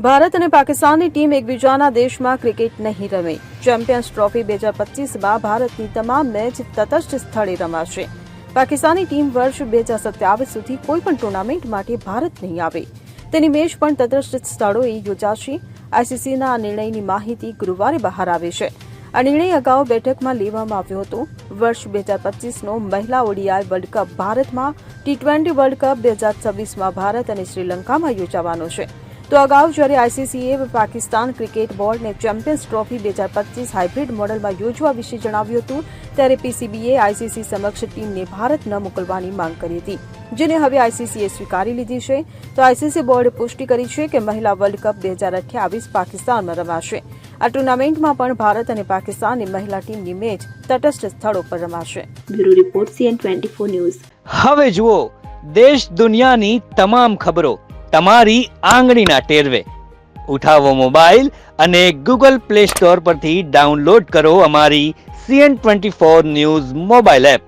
ભારત અને પાકિસ્તાનની ટીમ એકબીજાના દેશમાં ક્રિકેટ નહીં રમે. ચેમ્પિયન્સ ટ્રોફી 2025માં ભારતની તમામ મેચ તટસ્થ સ્થળે રમાશે. પાકિસ્તાની ટીમ વર્ષ 2027 સુધી કોઈપણ ટુર્નામેન્ટ માટે ભારત નહીં આવે. તેની મેચ પણ તટસ્થ સ્થળોએ યોજાશે. આઈસીસીના આ નિર્ણયની માહિતી ગુરુવારે બહાર આવી છે. આ નિર્ણય અગાઉ બેઠકમાં લેવામાં આવ્યો હતો. વર્ષ 2025નો મહિલા ઓડીઆઈ વર્લ્ડ કપ ભારતમાં, T20 વર્લ્ડ કપ 2026માં ભારત અને શ્રીલંકામાં યોજાવાનો છે. તો અગાઉ જ્યારે આઈસીસીએ પાકિસ્તાન ક્રિકેટ બોર્ડને ચેમ્પિયન્સ ટ્રોફી 2025 હાઇબ્રિડ મોડલમાં યોજવા વિશે જણાવ્યું હતું, ત્યારે પીસીબીએ આઈસીસી સમક્ષ ટીમને ભારત ન મોકલવાની માંગ કરી હતી, જેને હવે આઈસીસીએ સ્વીકારી લીધી છે. તો આઈસીસી બોર્ડે પુષ્ટિ કરી છે કે મહિલા વર્લ્ડ કપ 2028 પાકિસ્તાનમાં રમાશે. આ ટુર્નામેન્ટમાં પણ ભારત અને પાકિસ્તાનની મહિલા ટીમની મેચ તટસ્થ સ્થળો પર રમાશે. Bureau report CN24 news. હવે જુઓ દેશ દુનિયાની તમામ ખબરો તમારી આંગળીના ટેરવે. ઉઠાવો મોબાઈલ અને ગૂગલ પ્લે સ્ટોર પરથી ડાઉનલોડ કરો અમારી CN24 ન્યૂઝ મોબાઈલ એપ.